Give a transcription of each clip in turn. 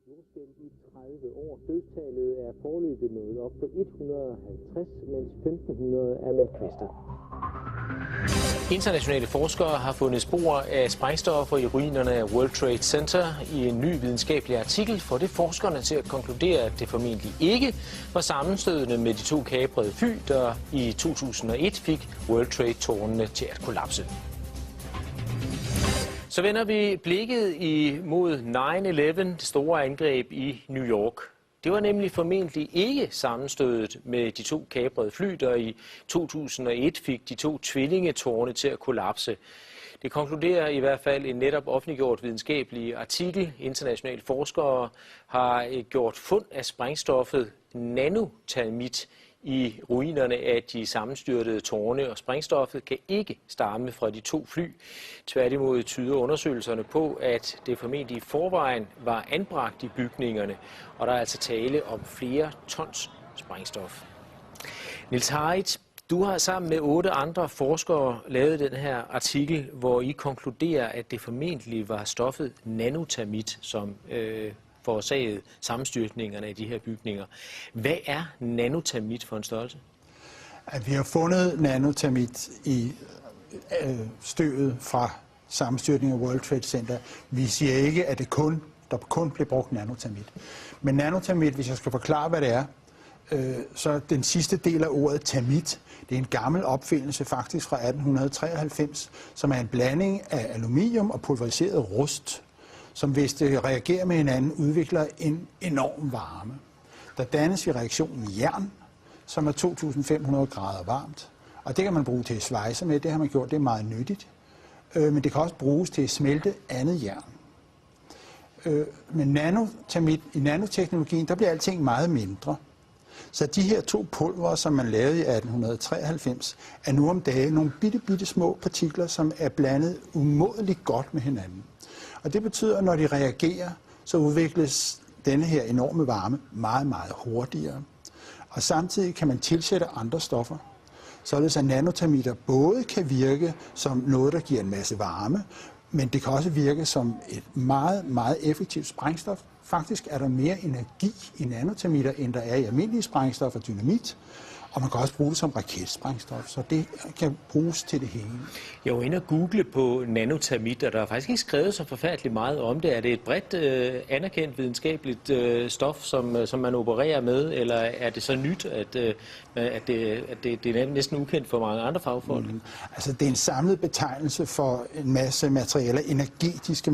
Jordskælv i 30 år. Dødstallet er foreløbig nået op på 150, mens 1500 er med kvæster. Internationale forskere har fundet spor af sprængstoffer i ruinerne af World Trade Center. I en ny videnskabelig artikel får det forskerne til at konkludere, at det formentlig ikke var sammenstødende med de to kaprede fly, der i 2001 fik World Trade-tårnene til at kollapse. Så vender vi blikket imod 9/11, det store angreb i New York. Det var nemlig formentlig ikke sammenstødet med de to kaprede fly, der i 2001 fik de to tvillingetårne til at kollapse. Det konkluderer i hvert fald en netop offentliggjort videnskabelig artikel. Internationale forskere har gjort fund af sprængstoffet nanotermit i ruinerne af de sammenstyrtede tårne, og sprængstoffet kan ikke stamme fra de to fly. Tværtimod tyder undersøgelserne på, at det formentlig i forvejen var anbragt i bygningerne, og der er altså tale om flere tons sprængstof. Niels Harrit, du har sammen med 8 andre forskere lavet den her artikel, hvor I konkluderer, at det formentlig var stoffet nanotermit, som forårsaget sammenstyrtningerne af de her bygninger. Hvad er nanotermit for en størrelse? At vi har fundet nanotermit i støvet fra sammenstyrtningen af World Trade Center. Vi siger ikke, at der kun blev brugt nanotermit. Men nanotermit, hvis jeg skal forklare, hvad det er, så den sidste del af ordet termit, det er en gammel opfindelse faktisk fra 1893, som er en blanding af aluminium og pulveriseret rust, som hvis det reagerer med hinanden, udvikler en enorm varme. Der dannes i reaktionen jern, som er 2500 grader varmt, og det kan man bruge til at svejse med, det har man gjort, det er meget nyttigt. Men det kan også bruges til at smelte andet jern. Men i nanoteknologien, der bliver alting meget mindre. Så de her to pulver, som man lavede i 1893, er nu om dagen nogle bitte små partikler, som er blandet umådeligt godt med hinanden. Og det betyder, at når de reagerer, så udvikles denne her enorme varme meget hurtigere. Og samtidig kan man tilsætte andre stoffer, således at nanotermitter både kan virke som noget, der giver en masse varme, men det kan også virke som et meget effektivt sprængstof. Faktisk er der mere energi i nanotermitter, end der er i almindelige sprængstof og dynamit. Og man kan også bruge det som raketsprængstof, så det kan bruges til det hele. Jeg var inde og google på nanotermit, og der er faktisk ikke skrevet så forfærdeligt meget om det. Er det et bredt anerkendt videnskabeligt stof, som man opererer med, eller er det så nyt, at det er næsten ukendt for mange andre fagfolk? Altså, det er en samlet betegnelse for en masse materialer, energetiske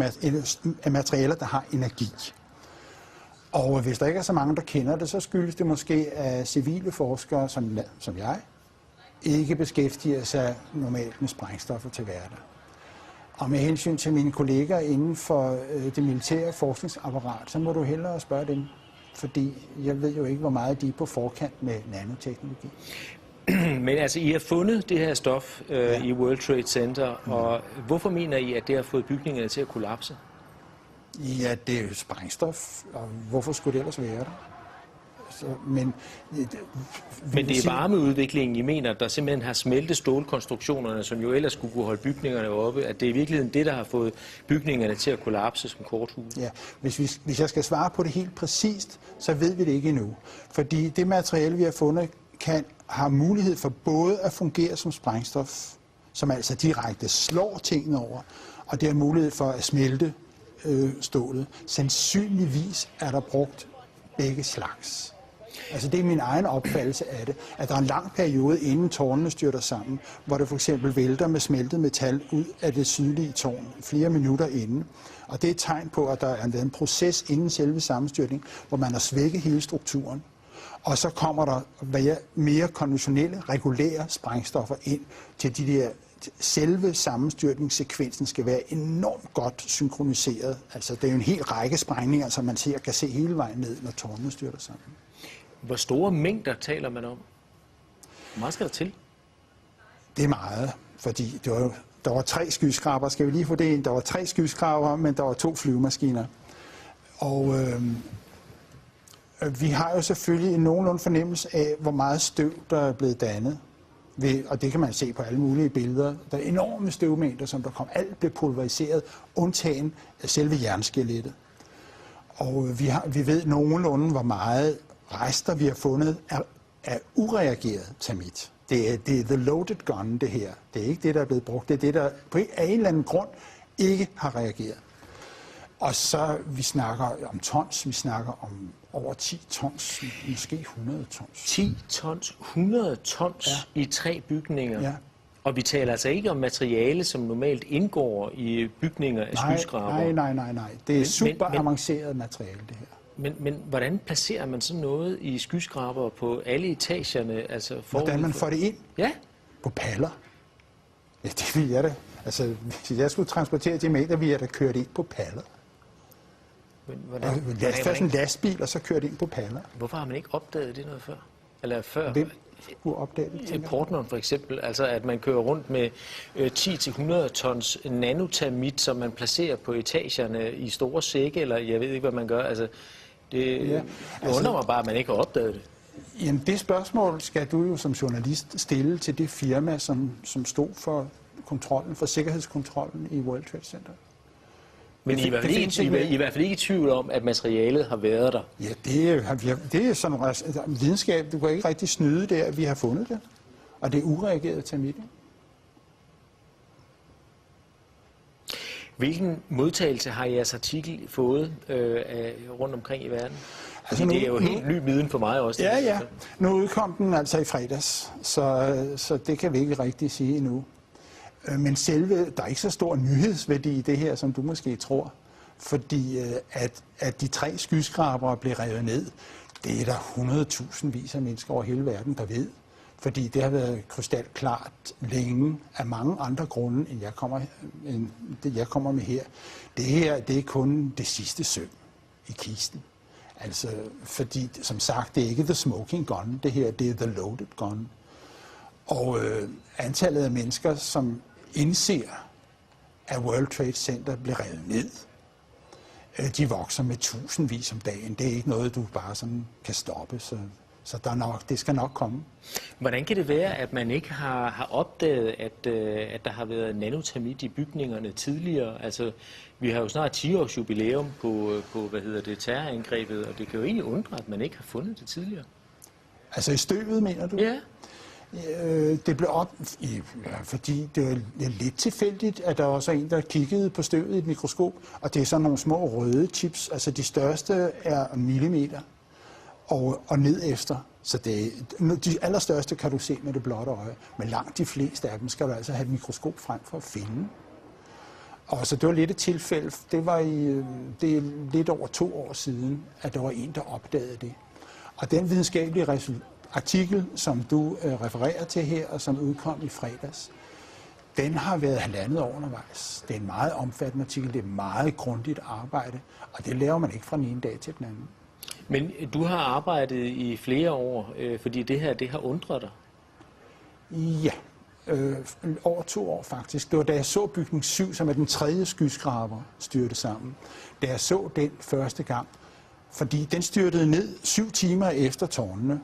materialer, der har energi. Og hvis der ikke er så mange, der kender det, så skyldes det måske, at civile forskere, som jeg, ikke beskæftiger sig normalt med sprængstoffer til hverdag. Og med hensyn til mine kolleger inden for det militære forskningsapparat, så må du hellere spørge dem, fordi jeg ved jo ikke, hvor meget de er på forkant med nanoteknologi. Men altså, I har fundet det her stof i World Trade Center, og hvorfor mener I, at det har fået bygningerne til at kollapse? Ja, det er jo sprængstof, og hvorfor skulle det ellers være der? Men det er varmeudviklingen, I mener, der simpelthen har smeltet stålkonstruktionerne, som jo ellers skulle kunne holde bygningerne oppe, at det er i virkeligheden det, der har fået bygningerne til at kollapse som korthus? Ja, hvis jeg skal svare på det helt præcist, så ved vi det ikke endnu. Fordi det materiale, vi har fundet, har mulighed for både at fungere som sprængstof, som altså direkte slår tingene over, og det har mulighed for at smelte stålet. Sandsynligvis er der brugt begge slags. Altså det er min egen opfattelse af det, at der er en lang periode inden tårnene styrter sammen, hvor det for eksempel vælter med smeltet metal ud af det sydlige tårn flere minutter inden. Og det er et tegn på, at der er en proces inden selve sammenstyrtning, hvor man har svækket hele strukturen. Og så kommer der mere konventionelle, regulære sprængstoffer ind til de der. Selve sammenstyrtningssekvensen skal være enormt godt synkroniseret. Altså, det er jo en hel række sprængninger, som man kan se hele vejen ned, når tårnene styrter sammen. Hvor store mængder taler man om? Hvor meget skal der til? Det er meget, fordi der var 3 skyskraber. Skal vi lige få det ind? Der var 3 skyskraber, men der var 2 flyvemaskiner. Og vi har jo selvfølgelig en nogenlunde fornemmelse af, hvor meget støv, der er blevet dannet. Og det kan man se på alle mulige billeder. Der er enorme støvmængder, som der kom. Alt blev pulveriseret, undtagen af selve jernskelettet. Og vi ved nogenlunde, hvor meget rester vi har fundet af ureageret termit. Det er the loaded gun, det her. Det er ikke det, der er blevet brugt. Det er det, der på en eller anden grund ikke har reageret. Og så, vi snakker om tons, vi snakker om over 10 tons, måske 100 tons. 10 tons, 100 tons i 3 bygninger. Ja. Og vi taler altså ikke om materiale, som normalt indgår i bygninger af skyskrabere. Nej. Det er super avanceret materiale, det her. Men hvordan placerer man sådan noget i skyskrabere på alle etagerne? Altså hvordan man får det ind? Ja. På paller. Ja, det vil jeg da. Altså, hvis jeg skulle transportere de meter, ville jeg da køre det ind på paller. Men hvordan en lastbil, og så køre det ind på paller. Hvorfor har man ikke opdaget det noget før? Eller før? Hvem skulle opdage det? Portneren for eksempel, altså at man kører rundt med 10-100 tons nanotermit, som man placerer på etagerne i store sække, eller jeg ved ikke, hvad man gør. Altså, det undrer mig bare, at man ikke har opdaget det. Jamen, det spørgsmål skal du jo som journalist stille til det firma, som stod for kontrollen, for sikkerhedskontrollen i World Trade Center. Men I er i hvert fald ikke i tvivl om, at materialet har været der. Ja, det er sådan en videnskab. Du kan ikke rigtig snyde der, at vi har fundet det. Og det er ureageret termit. Hvilken modtagelse har jeres artikel fået rundt omkring i verden? Altså det er jo helt ny viden for mig også. Ja. Nu udkom den altså i fredags, så det kan vi ikke rigtig sige endnu. Men selve, der er ikke så stor nyhedsværdi i det her, som du måske tror. Fordi at de 3 skyskrabere blev revet ned, det er der 100.000 vis af mennesker over hele verden, der ved. Fordi det har været krystalklart længe af mange andre grunde, end jeg kommer med her. Det her, det er kun det sidste søm i kisten. Altså, fordi, som sagt, det er ikke the smoking gun, det her, det er the loaded gun. Og antallet af mennesker, som indser, at World Trade Center bliver revet ned, de vokser med tusindvis om dagen. Det er ikke noget, du bare sådan kan stoppe, så det skal nok komme. Hvordan kan det være, at man ikke har opdaget, at der har været nanotermit i bygningerne tidligere? Altså, vi har jo snart 10-års jubilæum på terrorangrebet, og det kan jo egentlig undre, at man ikke har fundet det tidligere. Altså i støvet, mener du? Ja. Det blev fordi det er lidt tilfældigt, at der også er en, der kiggede på støvet i et mikroskop, og det er sådan nogle små røde chips, altså de største er millimeter og ned efter. Så de allerstørste kan du se med det blotte øje, men langt de fleste af dem skal du altså have et mikroskop frem for at finde. Og så det var lidt et tilfælde, det er lidt over 2 år siden, at der var en, der opdagede det. Og den videnskabelige artikel, som du refererer til her, og som udkom i fredags, den har været 1,5 år undervejs. Det er en meget omfattende artikel, det er meget grundigt arbejde, og det laver man ikke fra den ene dag til den anden. Men du har arbejdet i flere år, fordi det her, det har undret dig? Ja, over 2 år faktisk. Det var da jeg så bygning 7, som er den 3. skyskraber, styrte sammen. Da jeg så den første gang, fordi den styrtede ned 7 timer efter tårnene.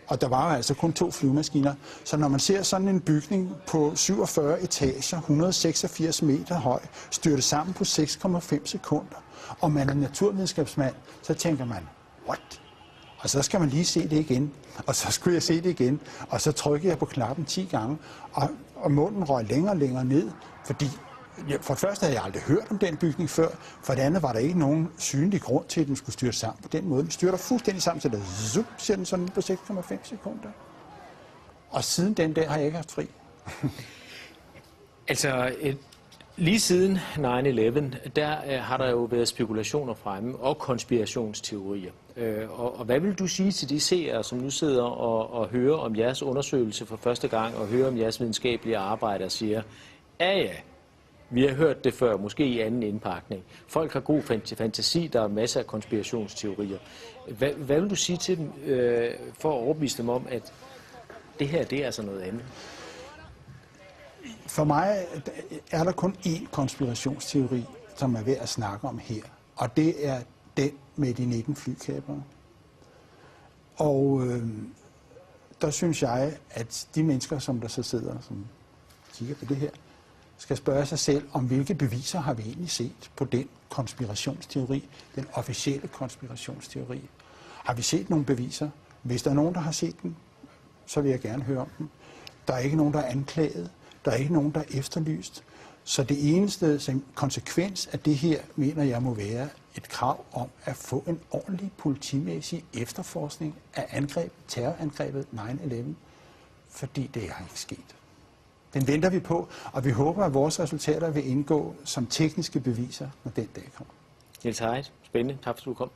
Og der var altså kun 2 flyvemaskiner. Så når man ser sådan en bygning på 47 etager, 186 meter høj, styrte sammen på 6,5 sekunder, og man er naturvidenskabsmand, så tænker man, what? Og så skal man lige se det igen. Og så skulle jeg se det igen. Og så trykkede jeg på knappen 10 gange, og munden røg længere og længere ned, fordi for det første havde jeg aldrig hørt om den bygning før, for det andet var der ikke nogen synlig grund til, at den skulle styrte sammen på den måde. Den styrter fuldstændig sammen, så der ser den sådan på 6,5 sekunder. Og siden den dag har jeg ikke haft fri. Altså, lige siden 9/11, der har der jo været spekulationer fremme og konspirationsteorier. Og hvad vil du sige til de seere, som nu sidder og hører om jeres undersøgelse for første gang, og hører om jeres videnskabelige arbejde og siger, ja, vi har hørt det før, måske i anden indpakning. Folk har god fantasi, der er masser af konspirationsteorier. Hvad vil du sige til dem, for at overbevise dem om, at det her, det er altså noget andet? For mig er der kun én konspirationsteori, som er værd at snakke om her. Og det er den med de 19 flykapere. Og der synes jeg, at de mennesker, som der så sidder, som kigger på det her, skal spørge sig selv, om hvilke beviser har vi egentlig set på den konspirationsteori, den officielle konspirationsteori. Har vi set nogle beviser? Hvis der er nogen, der har set dem, så vil jeg gerne høre om dem. Der er ikke nogen, der er anklaget. Der er ikke nogen, der er efterlyst. Så det eneste som konsekvens af det her, mener jeg, må være et krav om at få en ordentlig politimæssig efterforskning af terrorangrebet 9/11, fordi det er ikke sket. Den venter vi på, og vi håber, at vores resultater vil indgå som tekniske beviser, når den dag kommer. Niels Harrit, spændende. Tak fordi du kom.